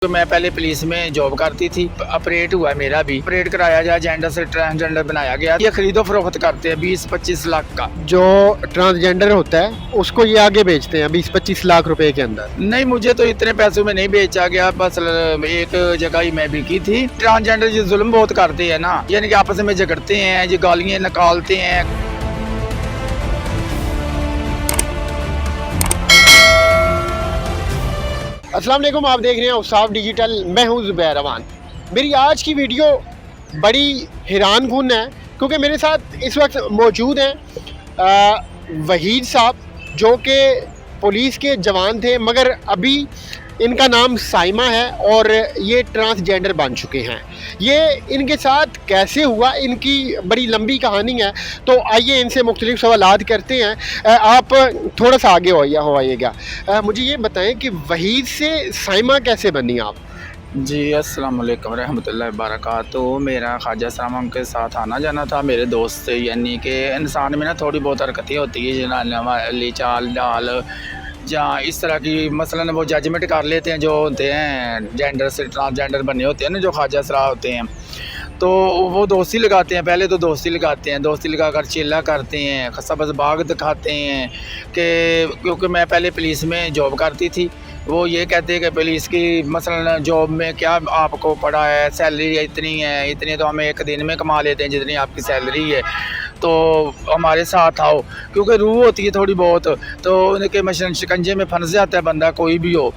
तो मैं पहले पुलिस में जॉब करती थी, ऑपरेट हुआ मेरा भी, ऑपरेट कराया जाए, जेंडर से ट्रांसजेंडर बनाया गया। ये खरीदो फरोख्त करते हैं 20-25 लाख का। जो ट्रांसजेंडर होता है उसको ये आगे बेचते हैं 20-25 लाख रुपए के अंदर। नहीं, मुझे तो इतने पैसों में नहीं बेचा गया, बस एक जगह ही मैं बिकी थी। ट्रांसजेंडर जी जुल्म बहुत करते हैं ना, यानी कि आपस में झगड़ते हैं, जी गालियाँ निकालते हैं। अस्सलाम वालेकुम, आप देख रहे हैं औसाफ डिजिटल। मैं हूं ज़ुबैर अमान। मेरी आज की वीडियो बड़ी हैरान कुन है क्योंकि मेरे साथ इस वक्त मौजूद हैं वहीद साहब, जो कि पुलिस के जवान थे, मगर अभी इनका नाम साइमा है और ये ट्रांसजेंडर बन चुके हैं। ये इनके साथ कैसे हुआ, इनकी बड़ी लंबी कहानी है, तो आइए इनसे मुख्तलिफ सवालात करते हैं। आप थोड़ा सा आगे होइएगा। मुझे ये बताएं कि वहीद से साइमा कैसे बनी आप? जी, अस्सलाम वालेकुम रहमतुल्लाहि व बरकातुहू। मेरा ख्वाजा साहब के साथ आना जाना था, मेरे दोस्त से, यानी कि इंसान में ना थोड़ी बहुत हरकतें होती है, जना चाल डाल जहाँ इस तरह की, मसलन वो जजमेंट कर लेते हैं जो होते हैं जेंडर से ट्रांसजेंडर बने होते हैं ना, जो ख्वाजा सरा होते हैं, तो वो दोस्ती लगाते हैं। पहले तो दोस्ती लगाते हैं, दोस्ती लगाकर चिल्ला करते हैं, सबज़ बाग दिखाते हैं कि क्योंकि मैं पहले पुलिस में जॉब करती थी, वो ये कहते हैं कि पुलिस की मसलन जॉब में क्या आपको पड़ा है, सैलरी इतनी है, इतनी तो हम एक दिन में कमा लेते हैं जितनी आपकी सैलरी है, तो हमारे साथ आओ। क्योंकि रूह होती है थोड़ी बहुत, तो उनके मशन शिकंजे में फंस जाता है बंदा, कोई भी हो।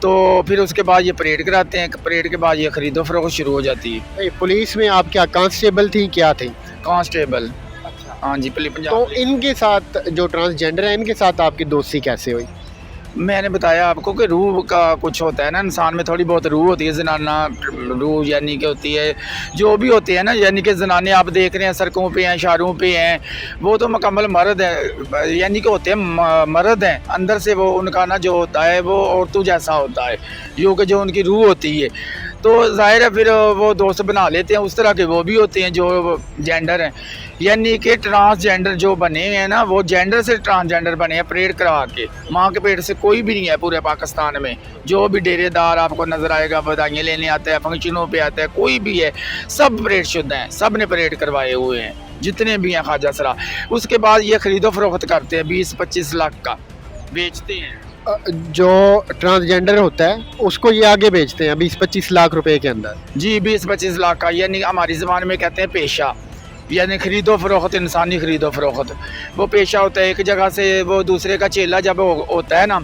तो फिर उसके बाद ये परेड कराते हैं, परेड के बाद ये खरीदो फरोख्त शुरू हो जाती है। पुलिस में आप क्या कांस्टेबल थी, क्या थी? कांस्टेबल। अच्छा। हाँ जी, पुलिस पंजाब। तो इनके साथ जो ट्रांसजेंडर है, इनके साथ आपकी दोस्ती कैसे हुई? मैंने बताया आपको कि रूह का कुछ होता है ना, इंसान में थोड़ी बहुत रूह होती है, जनाना रूह यानी कि होती है, जो भी होते हैं ना, यानी कि जनाने आप देख रहे हैं सड़कों पे हैं, इशारों पे हैं, वो तो मुकम्मल मर्द है, यानी कि होते हैं मर्द हैं, अंदर से वो उनका ना जो होता है वो औरतों जैसा होता है, यूँ कि जो उनकी रूह होती है, तो ज़ाहिर है फिर वो दोस्त बना लेते हैं। उस तरह के वो भी होते हैं जो जेंडर हैं, यानी कि ट्रांसजेंडर जो बने हैं ना, वो जेंडर से ट्रांसजेंडर बने हैं परेड करवा के। माँ के पेट से कोई भी नहीं है पूरे पाकिस्तान में, जो भी डेरेदार आपको नज़र आएगा, बधाइयाँ लेने आता है, फंक्शनों पे आता है, कोई भी है, सब परेड शुद्ध हैं, सब ने परेड करवाए हुए हैं, जितने भी हैं ख्वाजा सरा। उसके बाद ये खरीदो फरोख्त करते हैं 20-25 लाख का बेचते हैं। जो ट्रांसजेंडर होता है उसको ये आगे बेचते हैं 20-25 लाख रुपए के अंदर। जी, 20-25 लाख का, यानी हमारी ज़बान में कहते हैं पेशा, यानी खरीदो फरोख्त, इंसानी खरीदो फरोख्त। वो पेशा होता है, एक जगह से वो दूसरे का चेला जब होता है ना,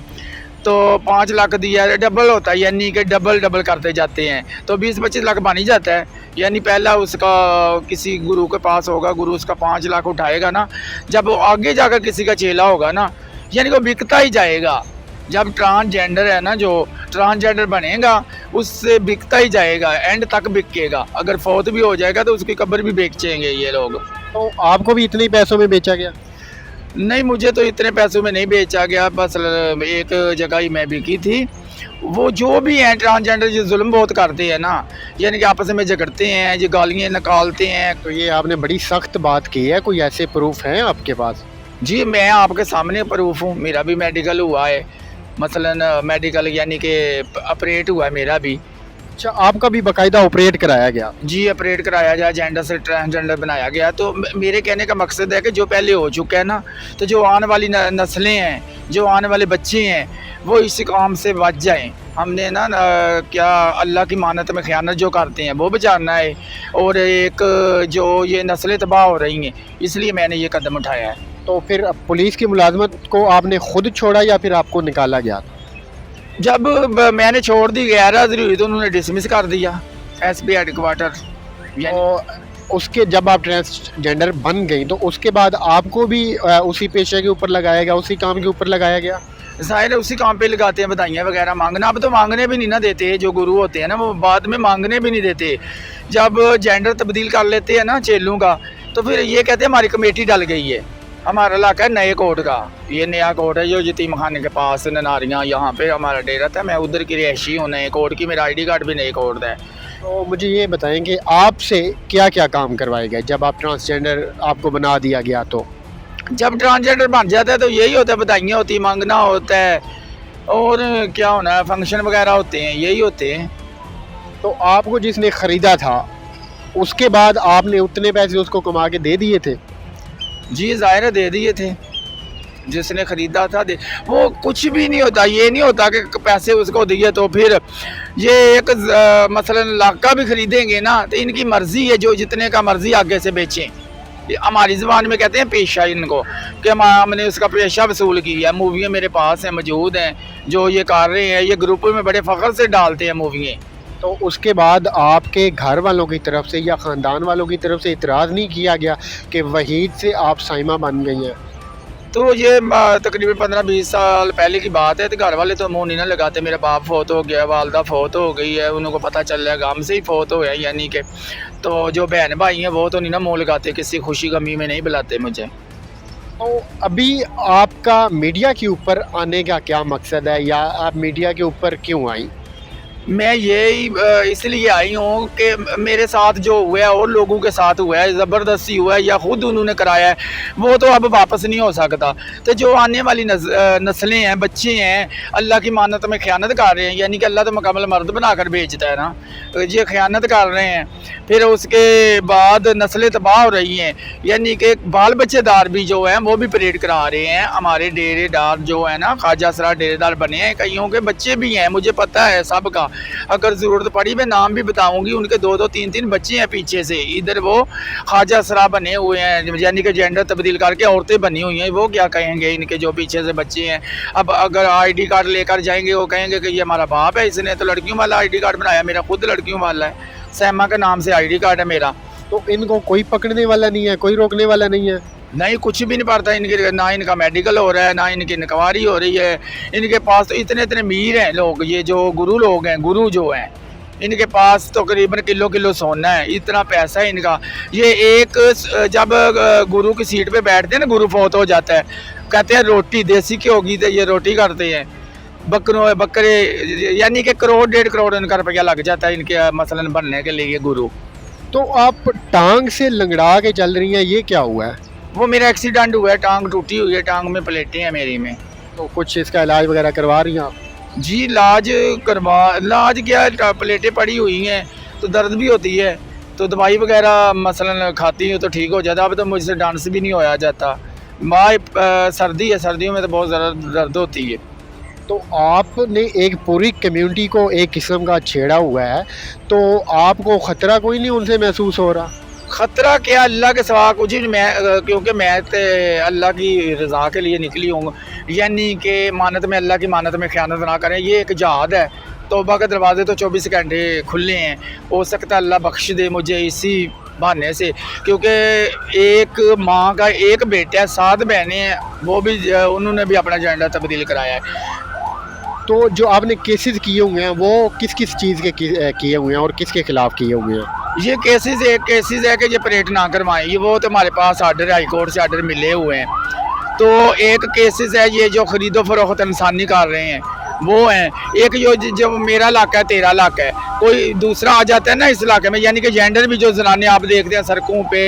तो 5 लाख दिया, डबल होता है, यानी कि डबल करते जाते हैं, तो 20-25 लाख बन ही जाता है। यानी पहला उसका किसी गुरु के पास होगा, गुरु उसका 5 लाख उठाएगा ना, जब वो आगे जाकर किसी का चेला होगा ना, यानी वो बिकता ही जाएगा। जब ट्रांसजेंडर है ना, जो ट्रांसजेंडर बनेगा उससे बिकता ही जाएगा, एंड तक बिकेगा। अगर फौत भी हो जाएगा तो उसकी कब्र भी बेचेंगे ये लोग। तो आपको भी इतने पैसों में बेचा गया? नहीं, मुझे तो इतने पैसों में नहीं बेचा गया, बस एक जगह ही मैं बिकी थी। वो जो भी हैं ट्रांसजेंडर जी जुल्म बहुत करते हैं ना, यानी कि आपस में झगड़ते हैं, जी गालियाँ निकालते हैं। तो ये आपने बड़ी सख्त बात की है, कोई ऐसे प्रूफ हैं आपके पास? जी, मैं आपके सामने प्रूफ हूँ, मेरा भी मेडिकल हुआ है, मसलन मेडिकल यानी कि ऑपरेट हुआ है मेरा भी। अच्छा, आपका भी बाकायदा ऑपरेट कराया गया? जी, ऑपरेट कराया जाए, जेंडर से ट्रांसजेंडर बनाया गया। तो मेरे कहने का मकसद है कि जो पहले हो चुका है ना, तो जो आने वाली नस्लें हैं, जो आने वाले बच्चे हैं, वो इस काम से बच जाएं। हमने ना क्या अल्लाह की मानत में ख़यानत जो करते हैं वो बचाना है, और एक जो ये नस्लें तबाह हो रही हैं, इसलिए मैंने ये कदम उठाया है। तो फिर पुलिस की मुलाजमत को आपने खुद छोड़ा या फिर आपको निकाला गया? जब मैंने छोड़ दी, गैर हाजिरी हुई, तो उन्होंने डिसमिस कर दिया SP हेडक्वार्टर। तो उसके जब आप ट्रांसजेंडर बन गई तो उसके बाद आपको भी उसी पेशे के ऊपर लगाया गया, उसी काम के ऊपर लगाया गया? ज़ाहिर है उसी काम पे लगाते हैं, बधाइयाँ वगैरह मांगना। अब तो मांगने भी नहीं ना देते, जो गुरु होते हैं ना, वो बाद में मांगने भी नहीं देते। जब जेंडर तब्दील कर लेते हैं ना चेलों का, तो फिर ये कहते हैं हमारी कमेटी डल गई है। हमारा इलाका है नए कोट का, ये नया कोट है जो यतीम खाने के पास ननारियाँ, यहाँ पे हमारा डेरा था। मैं उधर की रिहायशी हूँ नए कोट की, मेरा ID कार्ड भी नए कोट है। तो मुझे ये बताएं कि आपसे क्या क्या काम करवाए गए जब आप ट्रांसजेंडर आपको बना दिया गया? तो जब ट्रांसजेंडर बन जाता है तो यही होता है, बधाइयाँ होती, मांगना होता है, और क्या होना है, फंक्शन वगैरह होते हैं, यही होते हैं। तो आपको जिसने ख़रीदा था उसके बाद आपने उतने पैसे उसको कमा के दे दिए थे? जी ज़ाहिर है दे दिए थे, जिसने ख़रीदा था दे। वो कुछ भी नहीं होता, ये नहीं होता कि पैसे उसको दिए तो फिर ये एक मसलन लाख का भी ख़रीदेंगे ना तो इनकी मर्ज़ी है, जो जितने का मर्ज़ी आगे से बेचें। ये हमारी ज़बान में कहते हैं पेशा इनको, कि हमने उसका पेशा वसूल किया है। मूवियाँ मेरे पास हैं, मौजूद हैं, जो ये कर रहे हैं, ये ग्रुप में बड़े फ़ख्र से डालते हैं मूवियाँ। तो उसके बाद आपके घर वालों की तरफ से या ख़ानदान वालों की तरफ से इतराज़ नहीं किया गया कि वहीद से आप साइमा बन गई हैं? तो ये तकरीबन 15-20 साल पहले की बात है, तो घर वाले तो मुँह नहीं ना लगाते। मेरा बाप फौत हो गया, वालदा फौत हो गई है, उनको पता चल रहा है गाम से ही फौत हो है, यानी कि तो जो बहन भाई हैं वो तो नहीं ना मुँह लगाते, किसी खुशी गमी में नहीं बुलाते मुझे। तो अभी आपका मीडिया के ऊपर आने का क्या मकसद है, या आप मीडिया के ऊपर क्यों आई? मैं यही इसलिए आई हूँ कि मेरे साथ जो हुआ है और लोगों के साथ हुआ है, ज़बरदस्ती हुआ है या ख़ुद उन्होंने कराया है, वो तो अब वापस नहीं हो सकता। तो जो आने वाली नस्लें हैं, बच्चे हैं, अल्लाह की मानत में ख़यानत कर रहे हैं, यानी कि अल्लाह तो मुकम्मल मर्द बना कर भेजता है ना, ये ख़यानत कर रहे हैं। फिर उसके बाद नस्लें तबाह हो रही हैं, यानी कि बाल बच्चेदार भी जो हैं वो भी परेड करा रहे हैं। हमारे डेरेदार जो है ना, ख्वाजा सरा डेरेदार बने हैं, कईयों के बच्चे भी हैं, मुझे पता है सब का। अगर ज़रूरत पड़ी मैं नाम भी बताऊंगी, उनके 2-2, 3-3 बच्चे हैं पीछे से। इधर वो ख्वाजा सरा बने हुए हैं, यानी कि जेंडर तब्दील करके औरतें बनी हुई हैं। वो क्या कहेंगे इनके जो पीछे से बच्चे हैं? अब अगर आईडी कार्ड लेकर जाएंगे, वो कहेंगे कि ये हमारा बाप है, इसने तो लड़कियों वाला आईडी कार्ड बनाया, मेरा खुद लड़कियों वाला है, सैमा के नाम से आईडी कार्ड है मेरा। तो इनको कोई पकड़ने वाला नहीं है, कोई रोकने वाला नहीं है? नहीं, कुछ भी नहीं पड़ता इनके, ना इनका मेडिकल हो रहा है, ना इनकी इंक्वायरी हो रही है। इनके पास तो इतने इतने अमीर हैं लोग, ये जो गुरु लोग हैं, गुरु जो हैं, इनके पास तो करीबन किलो किलो सोना है, इतना पैसा है इनका। ये एक जब गुरु की सीट पे बैठते हैं ना, गुरु फौत हो जाता है, कहते हैं रोटी देसी घी होगी, तो ये रोटी करते हैं। बकरे यानी कि करोड़ 1.5 करोड़ इनका रुपया लग जाता है इनके मसलन बनने के लिए गुरु। तो आप टांग से लंगड़ा के चल रही हैं, ये क्या हुआ है? वो मेरा एक्सीडेंट हुआ है, टांग टूटी हुई है, टांग में प्लेटें हैं मेरी में। तो कुछ इसका इलाज वगैरह करवा रही हैं आप? जी इलाज क्या, प्लेटें पड़ी हुई हैं तो दर्द भी होती है, तो दवाई वगैरह मसलन खाती हूँ तो ठीक हो जाता। अब तो मुझसे डांस भी नहीं होया जाता, सर्दी है, सर्दियों में तो बहुत ज़्यादा दर्द होती है। तो आपने एक पूरी कम्युनिटी को एक किस्म का छेड़ा हुआ है, तो आपको ख़तरा कोई नहीं उनसे महसूस हो रहा? ख़तरा क्या, अल्लाह के सिवा कुछ ही मैं, क्योंकि मैं तो अल्लाह की रज़ा के लिए निकली हूँ, यानी कि मानत में, अल्लाह की मानत में ख़यानत ना करें। ये एक जहाद है, तौबा के दरवाजे तो 24 घंटे खुले हैं। हो सकता है अल्लाह बख्श दे मुझे इसी बहाने से, क्योंकि एक माँ का एक बेटा है, 7 बहनें हैं, वो भी उन्होंने भी अपना जेंडर तब्दील कराया है। तो जो आपने केसेस किए हुए हैं वो किस किस चीज़ के किए हुए हैं और किसके खिलाफ किए हुए हैं? ये केसेस है कि ये परेड ना करवाएं, ये वो तो हमारे पास आर्डर, हाई कोर्ट से आर्डर मिले हुए हैं। तो एक केसेस है ये जो ख़रीदो फरोख्त इंसानी कर रहे हैं, वो हैं। एक जो मेरा इलाका है, तेरा इलाका है, कोई दूसरा आ जाता है ना इस इलाके में, यानी कि जेंडर भी जो जनाने आप देखते हैं सड़कों पे,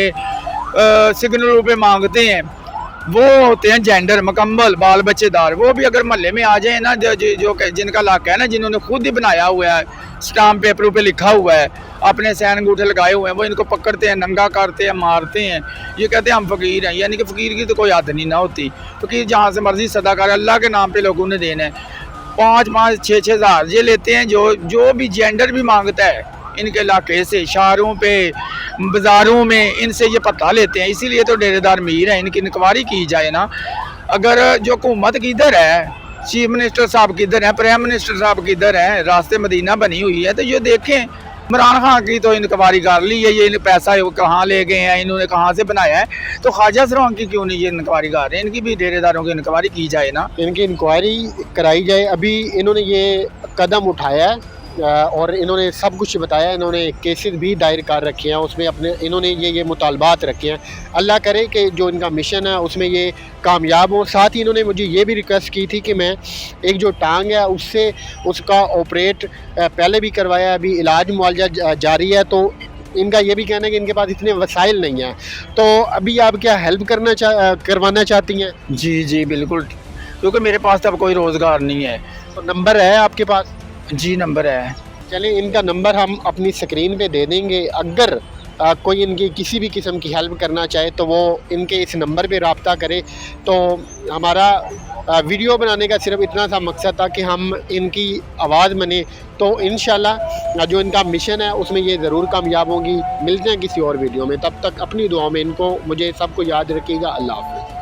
सिग्नलों पे मांगते हैं, वो होते हैं जेंडर मुकम्मल बाल बच्चेदार। वो भी अगर महल्ले में आ जाए ना, जो जिनका इलाका है ना, जिन्होंने खुद ही बनाया हुआ है, स्टाम्प पेपरों पे लिखा हुआ है, अपने सैन अंगूठे लगाए हुए हैं, वो इनको पकड़ते हैं, नंगा करते हैं, मारते हैं। ये कहते हैं हम फ़कीर हैं, यानी कि फ़कीर की तो कोई हद नहीं ना होती। फ़कीर जहाँ से मर्ज़ी सदा करे, अल्लाह के नाम पे लोगों ने देना है। 5-5, 6-6 हज़ार ये लेते हैं जो भी जेंडर भी मांगता है इनके इलाके से, शहरों पे, बाज़ारों में, इनसे ये पता लेते हैं। इसीलिए तो डेरेदार मीर है, इनकी इंक्वायरी की जाए ना। अगर जो हुकूमत किधर है, चीफ मिनिस्टर साहब किधर हैं, प्राइम मिनिस्टर साहब किधर हैं, रास्ते मदीना बनी हुई है, तो ये देखें। इमरान खान की तो इंक्वायरी कर ली है, ये पैसा कहाँ ले गए हैं, इन्होंने कहाँ से बनाया है, तो ख्वाजा सराओं की क्यों नहीं ये इंक्वायरी कर रहे हैं? इनकी भी डेरेदारों की इंक्वायरी की जाए ना, इनकी इंक्वायरी कराई जाए। अभी इन्होंने ये कदम उठाया है और इन्होंने सब कुछ बताया, इन्होंने केसेस भी दायर कर रखे हैं, उसमें अपने इन्होंने ये मुतालबात रखे हैं। अल्लाह करे कि जो इनका मिशन है उसमें ये कामयाब हो। साथ ही इन्होंने मुझे ये भी रिक्वेस्ट की थी कि मैं एक जो टांग है उससे उसका ऑपरेट पहले भी करवाया, अभी इलाज मुआवजा जारी है। तो इनका ये भी कहना है कि इनके पास इतने वसाइल नहीं हैं, तो अभी आप क्या हेल्प करवाना चाहती हैं? जी बिल्कुल, क्योंकि मेरे पास तो अब कोई रोज़गार नहीं है। तो नंबर है आपके पास? जी नंबर है। चलिए इनका नंबर हम अपनी स्क्रीन पे दे देंगे। अगर कोई इनकी किसी भी किस्म की हेल्प करना चाहे तो वो इनके इस नंबर पे रब्ता करे। तो हमारा वीडियो बनाने का सिर्फ इतना सा मकसद था कि हम इनकी आवाज़ बने, तो इंशाल्लाह जो इनका मिशन है उसमें ये ज़रूर कामयाब होंगी। मिलते हैं किसी और वीडियो में, तब तक अपनी दुआओं में इनको मुझे सबको याद रखिएगा। अल्लाह हाफ़िज़।